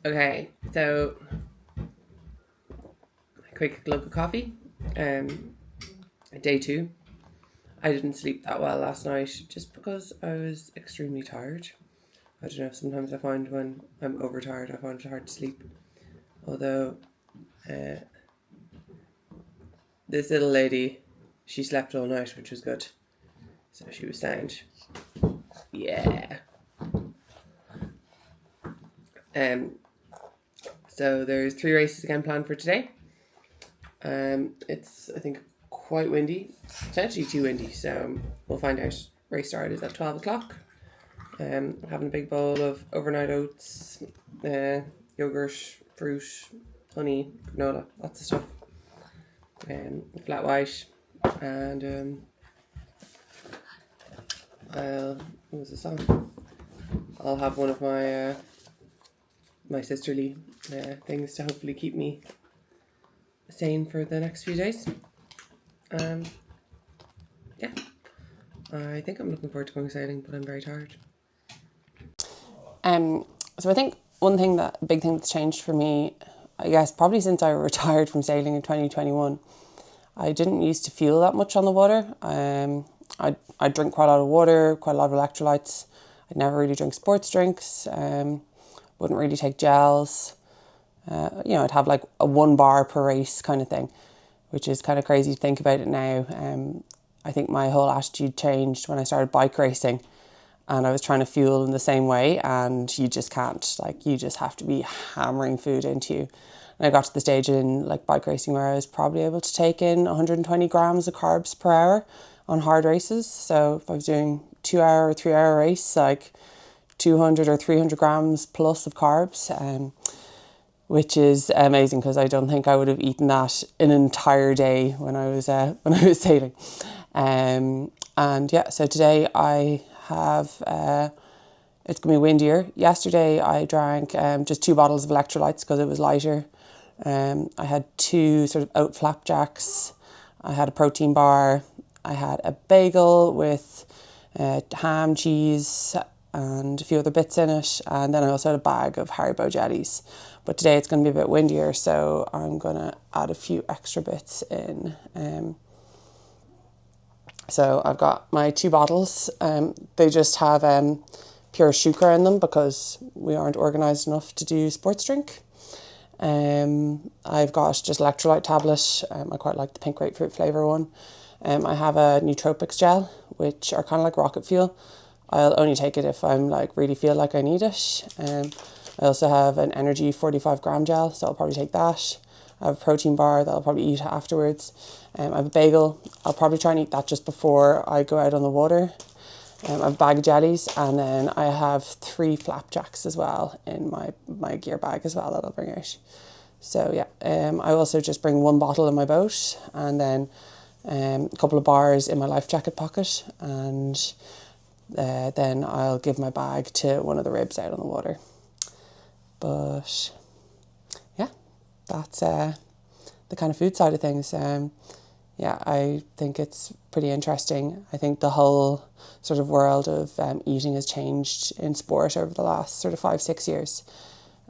Okay, so a quick glug of coffee. Day 2. I didn't sleep that well last night just because I was extremely tired. I don't know, sometimes I find when I'm overtired I find it hard to sleep. Although this little lady, she slept all night, which was good. So she was sound. Yeah. So there's 3 races again planned for today. It's, I think, quite windy. Potentially too windy, so we'll find out. Race start is at 12 o'clock. Having a big bowl of overnight oats, yogurt, fruit, honey, granola, lots of stuff. Flat white, and what was the song? I'll have one of my my sisterly things to hopefully keep me sane for the next few days. Yeah, I think I'm looking forward to going sailing, but I'm very tired. So I think big thing that's changed for me, I guess, probably since I retired from sailing in 2021, I didn't used to feel that much on the water. I drink quite a lot of water, quite a lot of electrolytes. I'd never really drink sports drinks. Wouldn't really take gels. I'd have like a 1 bar per race kind of thing, which is kind of crazy to think about it now. I think my whole attitude changed when I started bike racing, and I was trying to fuel in the same way, and you just can't. Like, you just have to be hammering food into you. And I got to the stage in like bike racing where I was probably able to take in 120 grams of carbs per hour on hard races. So if I was doing 2-hour or 3-hour race, like 200 or 300 grams plus of carbs, which is amazing because I don't think I would have eaten that in an entire day when I was sailing. So today I have, it's going to be windier. Yesterday I drank just 2 bottles of electrolytes because it was lighter. I had 2 sort of oat flapjacks. I had a protein bar. I had a bagel with ham, cheese, and a few other bits in it. And then I also had a bag of Haribo jellies. But today it's going to be a bit windier, so I'm going to add a few extra bits in. So I've got my 2 bottles. They just have pure sugar in them because we aren't organised enough to do sports drink. I've got just electrolyte tablet. I quite like the pink grapefruit flavour one. I have a nootropics gel, which are kind of like rocket fuel. I'll only take it if I'm like really feel like I need it. I also have an energy 45 gram gel, so I'll probably take that. I have a protein bar that I'll probably eat afterwards. I have a bagel. I'll probably try and eat that just before I go out on the water. I have a bag of jellies, and then I have 3 flapjacks as well in my gear bag as well that I'll bring out. So yeah, I also just bring 1 bottle in my boat, and then a couple of bars in my life jacket pocket, and then I'll give my bag to one of the ribs out on the water. But yeah, that's the kind of food side of things. I think it's pretty interesting. I think the whole sort of world of eating has changed in sport over the last sort of 5-6 years.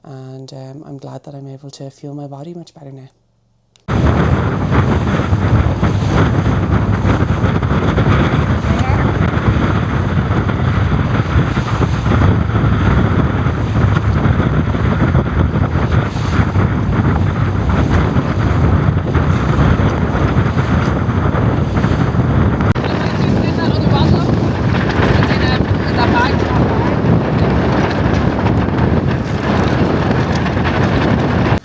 And I'm glad that I'm able to fuel my body much better now.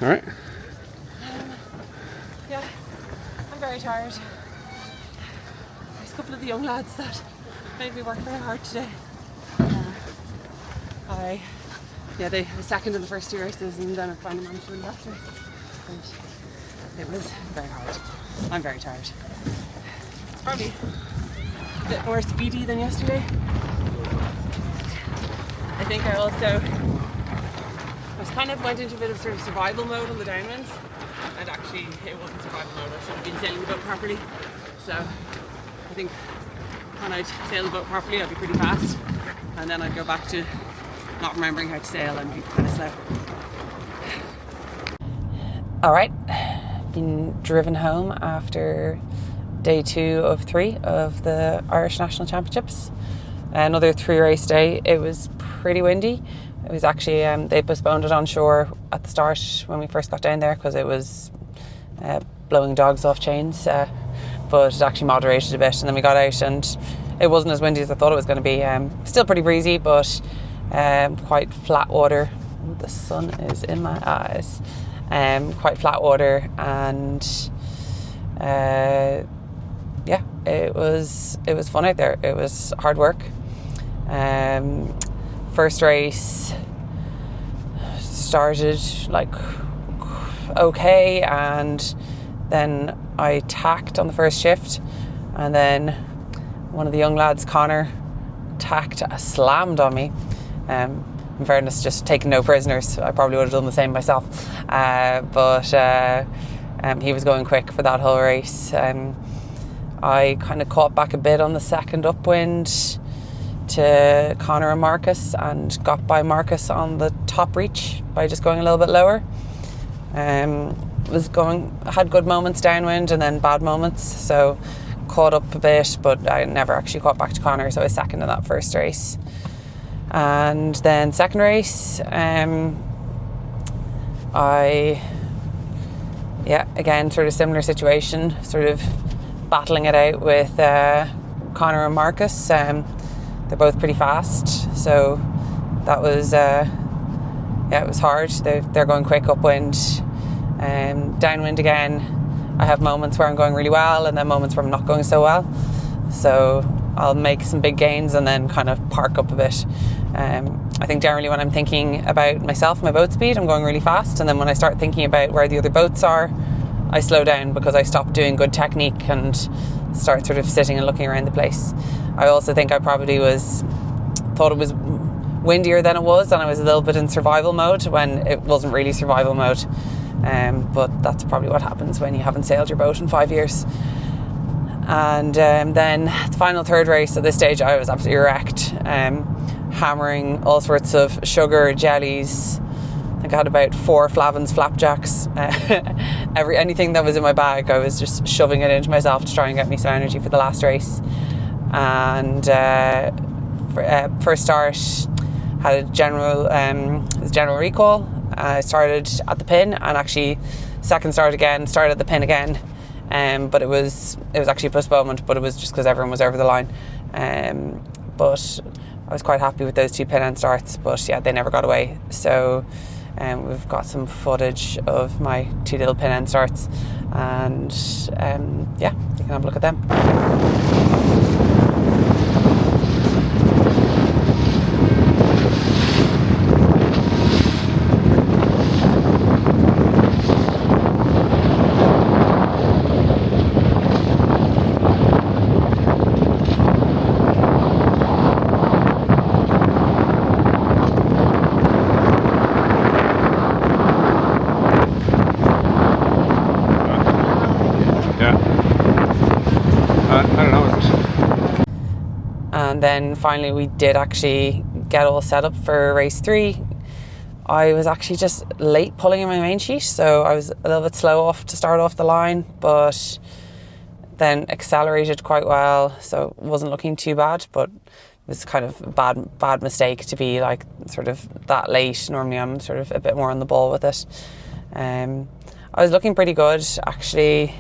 All right. Yeah, I'm very tired. There's a couple of the young lads that made me work very hard today. They were second in the first 2 races, and then I finally managed to win the last race. And it was very hard. I'm very tired. It's probably a bit more speedy than yesterday. I think I kind of went into a bit of sort of survival mode on the downwinds, and actually it wasn't survival mode. I should have been sailing the boat properly. So I think when I'd sail the boat properly I'd be pretty fast, and then I'd go back to not remembering how to sail and be kind of slow. All right, been driven home after day 2 of 3 of the Irish National Championships. Another 3-race day. It was pretty windy. It was actually, they postponed it on shore at the start when we first got down there because it was blowing dogs off chains, but it actually moderated a bit, and then we got out and it wasn't as windy as I thought it was going to be. Still pretty breezy, but quite flat water. Ooh, the sun is in my eyes. Quite flat water, and yeah, it was fun out there. It was hard work. First race started like okay, and then I tacked on the first shift, and then one of the young lads, Connor, slammed on me. In fairness, just taking no prisoners. I probably would have done the same myself, but he was going quick for that whole race. I kind of caught back a bit on the second upwind to Connor and Marcus, and got by Marcus on the top reach by just going a little bit lower. Had good moments downwind and then bad moments, so caught up a bit, but I never actually caught back to Connor, so I was second in that first race. And then second race, again, sort of similar situation, sort of battling it out with Connor and Marcus. They're both pretty fast, so that was it was hard. They're going quick upwind. Downwind again, I have moments where I'm going really well and then moments where I'm not going so well, so I'll make some big gains and then kind of park up a bit. I think generally when I'm thinking about myself, my boat speed, I'm going really fast, and then when I start thinking about where the other boats are, I slow down because I stop doing good technique and start sort of sitting and looking around the place. I also think I probably thought it was windier than it was, and I was a little bit in survival mode when it wasn't really survival mode. But that's probably what happens when you haven't sailed your boat in 5 years. And then the final third race, at this stage I was absolutely wrecked, hammering all sorts of sugar, jellies. I think I had about 4 Flavins flapjacks. Anything that was in my bag, I was just shoving it into myself to try and get me some energy for the last race. And first start had a general recall. I started at the pin, and actually second start again, started at the pin again. But it was actually a postponement, but it was just because everyone was over the line. But I was quite happy with those 2 pin end starts, but yeah, they never got away. So we've got some footage of my 2 little pin end starts, and yeah, you can have a look at them. And then finally we did actually get all set up for race 3. I was actually just late pulling in my main sheet, so I was a little bit slow off to start off the line, but then accelerated quite well, so it wasn't looking too bad, but it was kind of a bad mistake to be like sort of that late. Normally I'm sort of a bit more on the ball with it. I was looking pretty good, actually.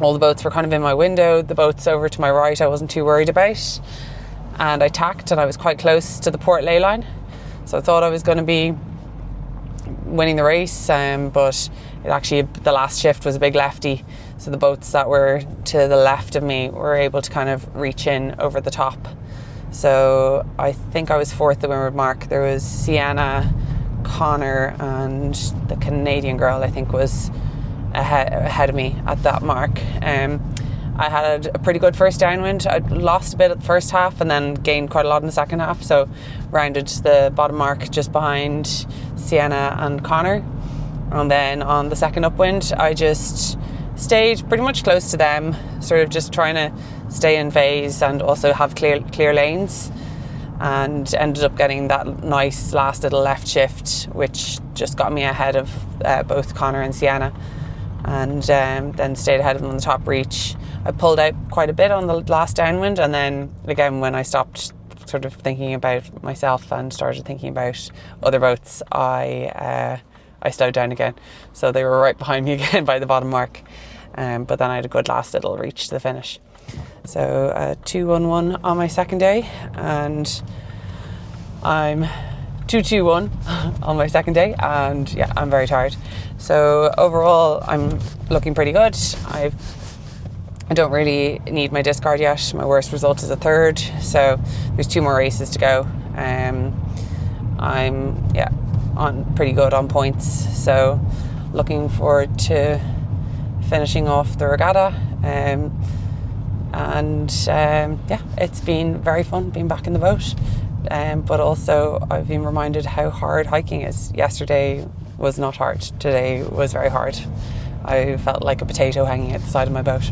All the boats were kind of in my window. The boats over to my right I wasn't too worried about, and I tacked and I was quite close to the port ley line, so I thought I was going to be winning the race, but the last shift was a big lefty, so the boats that were to the left of me were able to kind of reach in over the top. So I think I was 4th at windward mark. There was Sienna, Connor, and the Canadian girl I think was ahead of me at that mark. I had a pretty good first downwind. I lost a bit at the first half and then gained quite a lot in the second half, so rounded the bottom mark just behind Sienna and Connor. And then on the second upwind I just stayed pretty much close to them, sort of just trying to stay in phase and also have clear lanes. and ended up getting that nice last little left shift, which just got me ahead of both Connor and Sienna, and then stayed ahead of them on the top reach. I pulled out quite a bit on the last downwind, and then again when I stopped sort of thinking about myself and started thinking about other boats, I slowed down again. So they were right behind me again by the bottom mark, but then I had a good last little reach to the finish. So 2-1-1 on my second day, and I'm 2-2-1 on my second day, and yeah, I'm very tired. So overall I'm looking pretty good. I don't really need my discard yet. My worst result is a third, so there's 2 more races to go. I'm on pretty good on points, so looking forward to finishing off the regatta. It's been very fun being back in the boat, but also I've been reminded how hard hiking is. Yesterday was not hard, today was very hard. I felt like a potato hanging at the side of my boat.